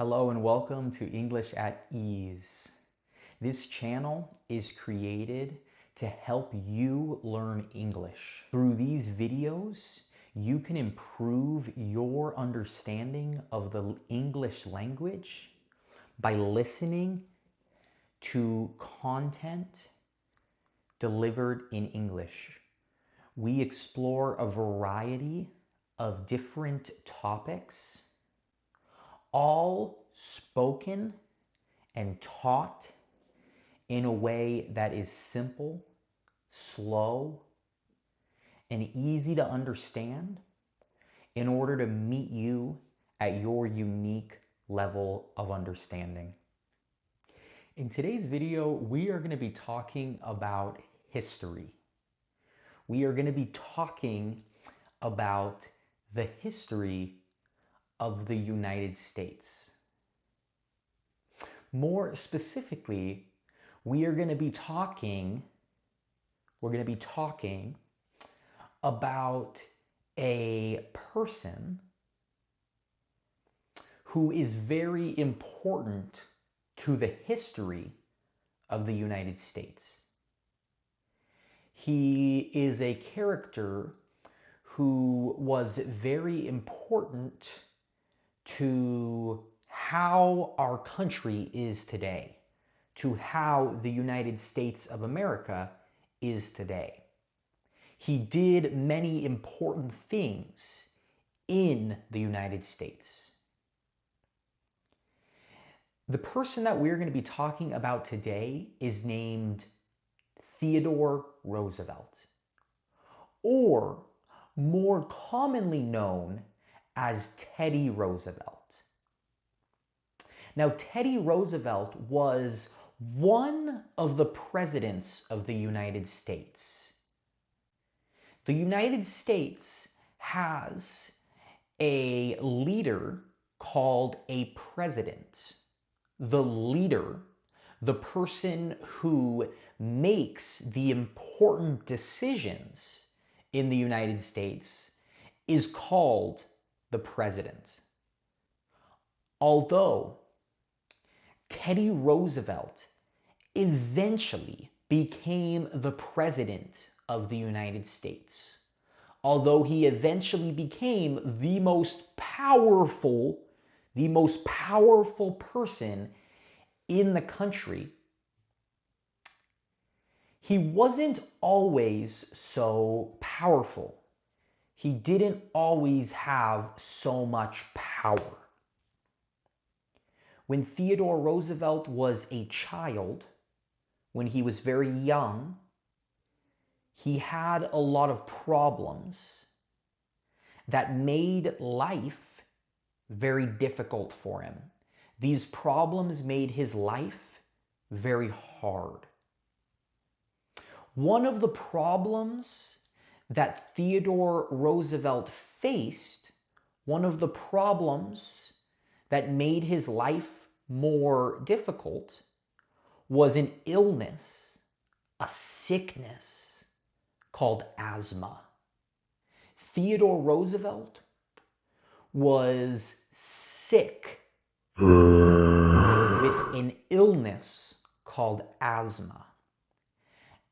Hello and welcome to English at Ease. This channel is created to help you learn English. Through these videos, you can improve your understanding of the English language by listening to content delivered in English. We explore a variety of different topics, all spoken and taught in a way that is simple, slow, and easy to understand in order to meet you at your unique level of understanding. In today's video, we are going to be talking about history. We are going to be talking about the history of the United States. More specifically, we're going to be talking about a person who is very important to the history of the United States. He is a character who was very important to how our country is today, to how the United States of America is today. He did many important things in the United States. The person that we're going to be talking about today is named Theodore Roosevelt, or more commonly known as Teddy Roosevelt. Now, Teddy Roosevelt was one of the presidents of the United States. The United States has a leader called a president. The leader, the person who makes the important decisions in the United States, is called the president. Although Teddy Roosevelt eventually became the president of the United States, although he eventually became the most powerful person in the country, he wasn't always so powerful. He didn't always have so much power. When Theodore Roosevelt was a child, when he was very young, he had a lot of problems that made life very difficult for him. These problems made his life very hard. One of the problems that Theodore Roosevelt faced, one of the problems that made his life more difficult, was an illness, a sickness called asthma. Theodore Roosevelt was sick with an illness called asthma.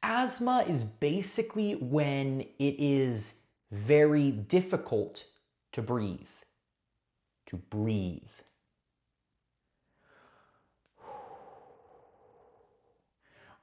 Asthma is basically when it is very difficult to breathe.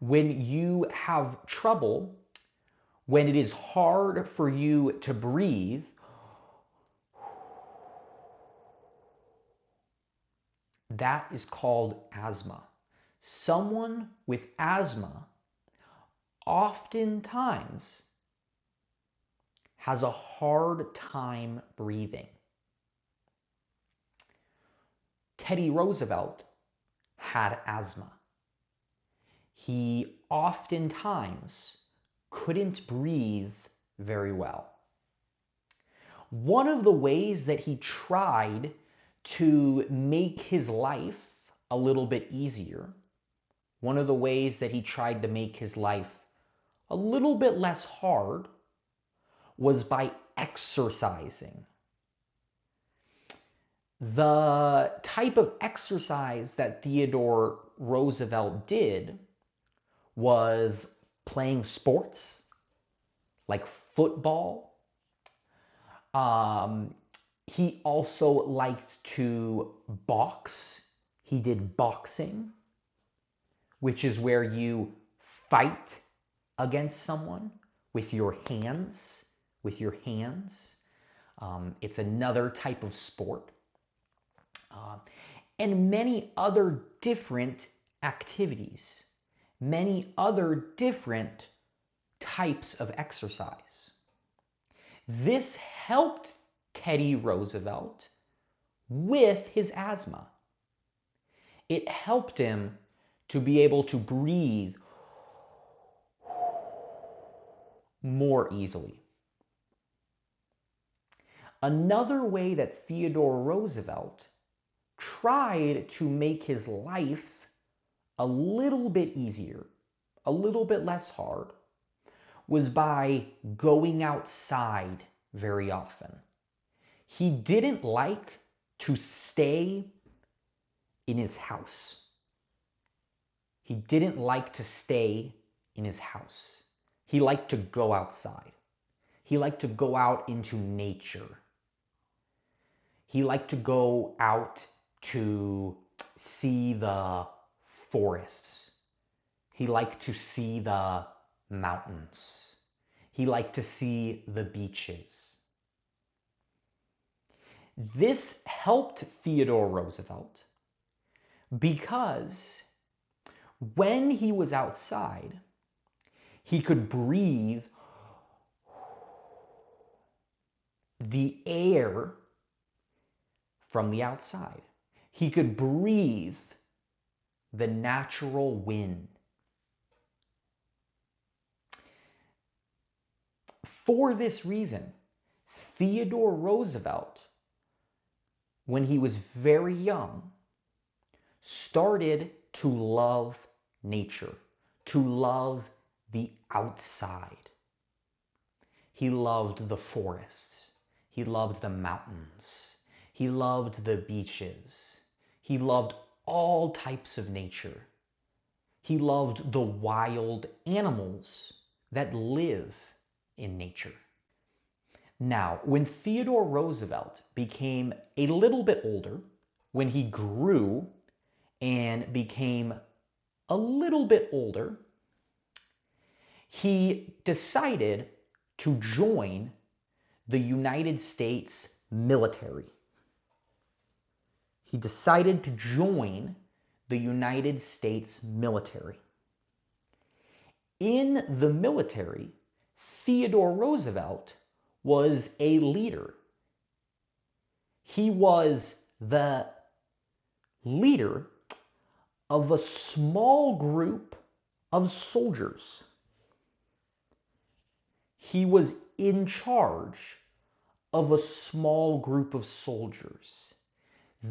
When you have trouble, when it is hard for you to breathe, that is called asthma. Someone with asthma oftentimes has a hard time breathing. Teddy Roosevelt had asthma. He oftentimes couldn't breathe very well. One of the ways that he tried to make his life a little bit easier, one of the ways that he tried to make his life a little bit less hard, was by exercising. The type of exercise that Theodore Roosevelt did was playing sports like football. He also liked to box. He did boxing, which is where you fight against someone with your hands. It's another type of sport. And many other different activities, many other different types of exercise. This helped Teddy Roosevelt with his asthma. It helped him to be able to breathe more easily. Another way that Theodore Roosevelt tried to make his life a little bit easier, a little bit less hard, was by going outside very often. He didn't like to stay in his house. He didn't like to stay in his house. He liked to go outside. He liked to go out into nature. He liked to go out to see the forests. He liked to see the mountains. He liked to see the beaches. This helped Theodore Roosevelt because when he was outside, he could breathe the air from the outside. He could breathe the natural wind. For this reason, Theodore Roosevelt, when he was very young, started to love nature, to love the outside. He loved the forests. He loved the mountains. He loved the beaches. He loved all types of nature. He loved the wild animals that live in nature. Now, when Theodore Roosevelt became a little bit older, when he grew and became a little bit older, he decided to join the United States military. He decided to join the United States military. In the military, Theodore Roosevelt was a leader. He was the leader of a small group of soldiers. He was in charge of a small group of soldiers.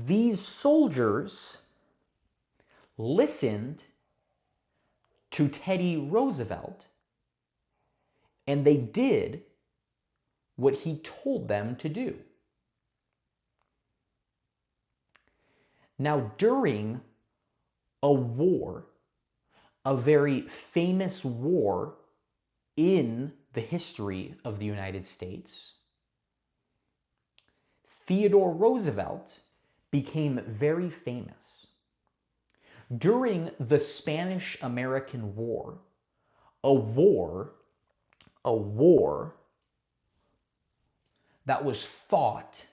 These soldiers listened to Teddy Roosevelt, and they did what he told them to do. Now, during a war, a very famous war in the history of the United States, Theodore Roosevelt became very famous. During the Spanish-American War, a war that was fought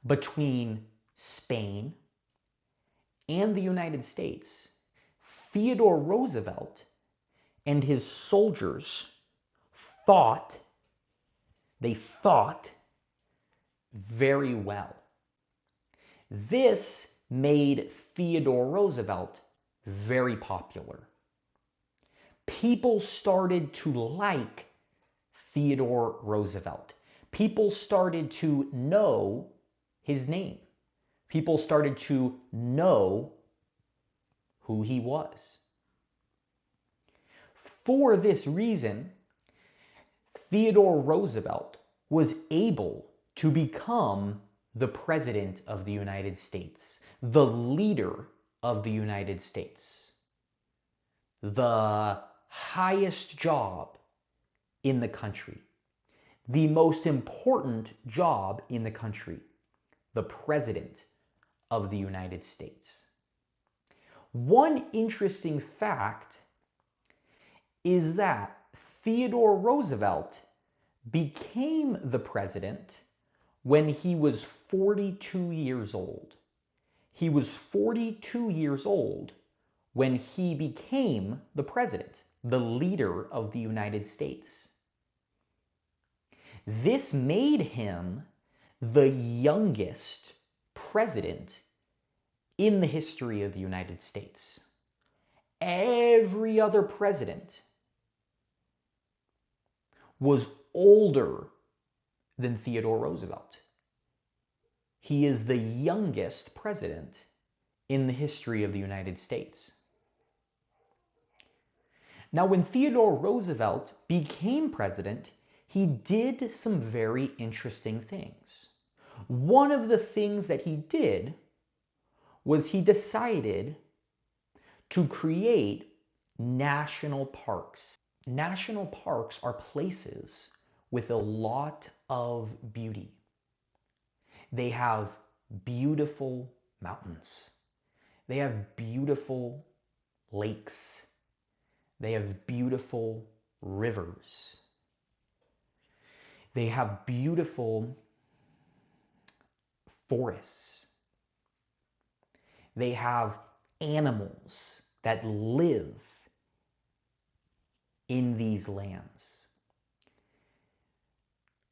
between Spain and the United States, Theodore Roosevelt and his soldiers fought very well. This made Theodore Roosevelt very popular. People started to like Theodore Roosevelt. People started to know his name. People started to know who he was. For this reason, Theodore Roosevelt was able to become the President of the United States, the leader of the United States, the highest job in the country, the most important job in the country, the President of the United States. One interesting fact is that Theodore Roosevelt became the president when he was 42 years old. He was 42 years old when he became the president, the leader of the United States. This made him the youngest president in the history of the United States. Every other president was older than Theodore Roosevelt. He is the youngest president in the history of the United States. Now, when Theodore Roosevelt became president, he did some very interesting things. One of the things that he did was he decided to create national parks. National parks are places with a lot of beauty. They have beautiful mountains. They have beautiful lakes. They have beautiful rivers. They have beautiful forests. They have animals that live in these lands.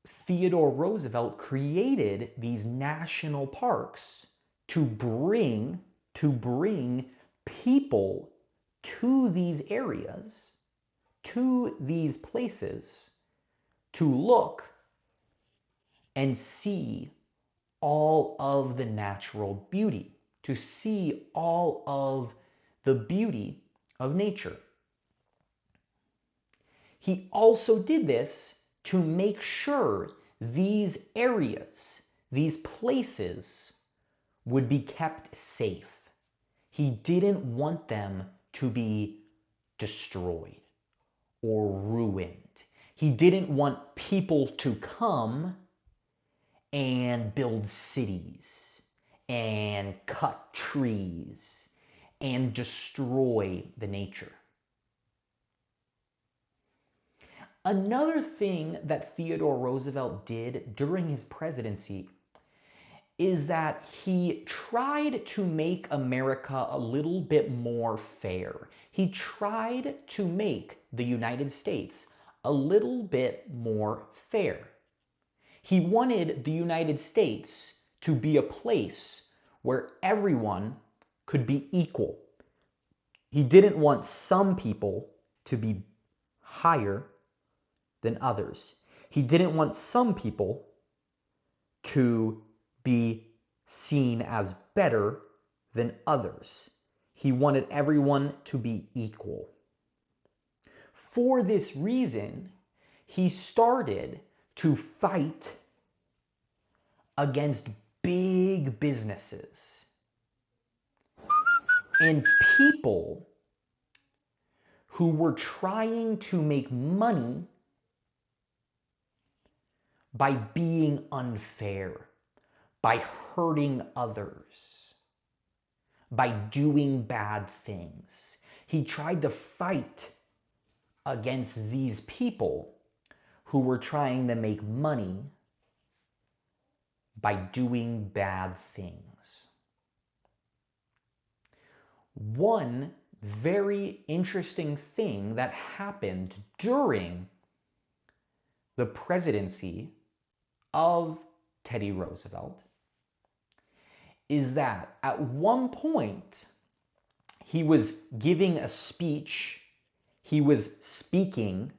Theodore Roosevelt created these national parks to bring people to these areas, to these places, to look and see all of the natural beauty, to see all of the beauty of nature. He also did this to make sure these areas, these places, would be kept safe. He didn't want them to be destroyed or ruined. He didn't want people to come and build cities and cut trees and destroy the nature. Another thing that Theodore Roosevelt did during his presidency is that he tried to make America a little bit more fair. He tried to make the United States a little bit more fair. He wanted the United States to be a place where everyone could be equal. He didn't want some people to be higher than others. He didn't want some people to be seen as better than others. He wanted everyone to be equal. For this reason, he started to fight against big businesses and people who were trying to make money by being unfair, by hurting others, by doing bad things. He tried to fight against these people who were trying to make money by doing bad things. One very interesting thing that happened during the presidency of Teddy Roosevelt is that at one point he was giving a speech, he was speaking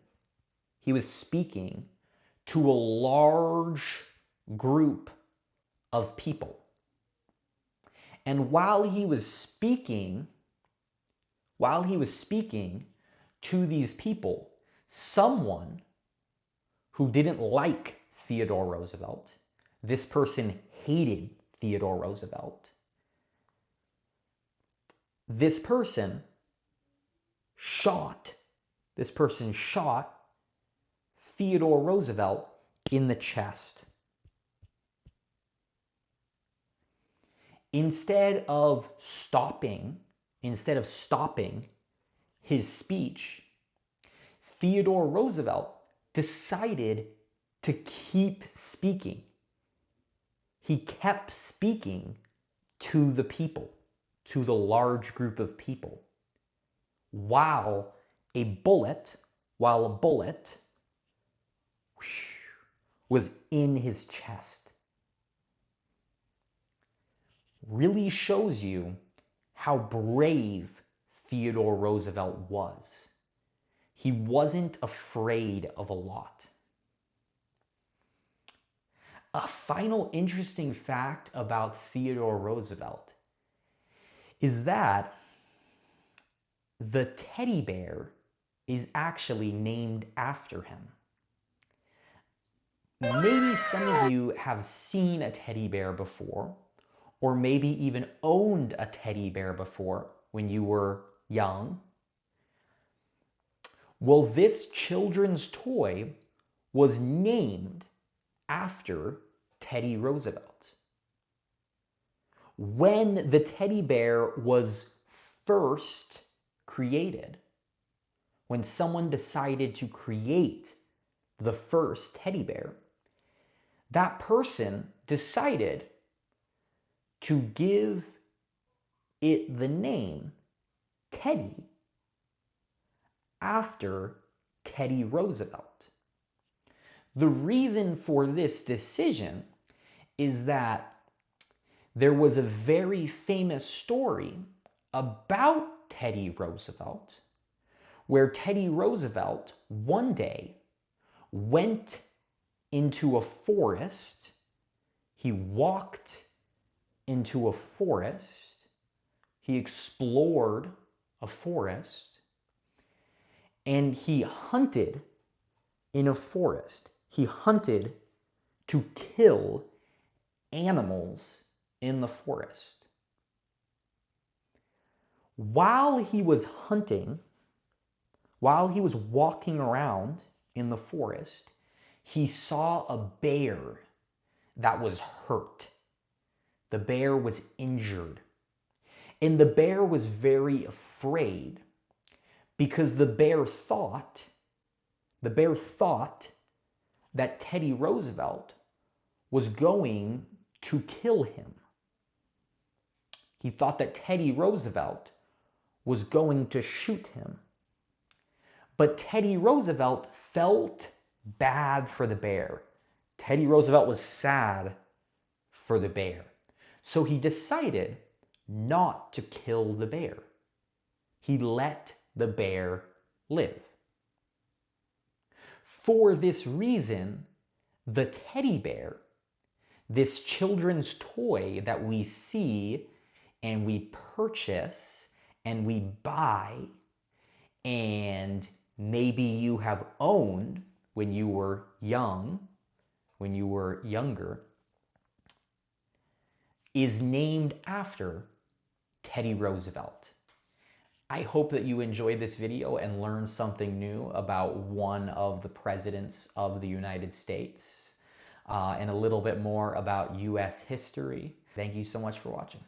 to a large group of people. And while he was speaking to these people, someone who didn't like Theodore Roosevelt This person hated Theodore Roosevelt. This person shot Theodore Roosevelt in the chest. Instead of stopping his speech, Theodore Roosevelt decided to keep speaking. He kept speaking to the people, to the large group of people, while a bullet was in his chest. Really shows you how brave Theodore Roosevelt was. He wasn't afraid of a lot. A final interesting fact about Theodore Roosevelt is that the teddy bear is actually named after him. Maybe some of you have seen a teddy bear before, or maybe even owned a teddy bear before when you were young. Well, this children's toy was named after Teddy Roosevelt. When the teddy bear was first created, when someone decided to create the first teddy bear, that person decided to give it the name Teddy after Teddy Roosevelt. The reason for this decision is that there was a very famous story about Teddy Roosevelt where Teddy Roosevelt one day went into a forest. He walked into a forest. He explored a forest. And he hunted in a forest. He hunted to kill animals in the forest. While he was hunting, while he was walking around in the forest, he saw a bear that was hurt. The bear was injured. And the bear was very afraid because the bear thought that Teddy Roosevelt was going to kill him. He thought that Teddy Roosevelt was going to shoot him. But Teddy Roosevelt felt bad for the bear. Teddy Roosevelt was sad for the bear. So he decided not to kill the bear. He let the bear live. For this reason, the teddy bear, this children's toy that we see and we purchase and we buy, and maybe you have owned when you were young, when you were younger, is named after Teddy Roosevelt. I hope that you enjoyed this video and learned something new about one of the presidents of the United States and a little bit more about U.S. history. Thank you so much for watching.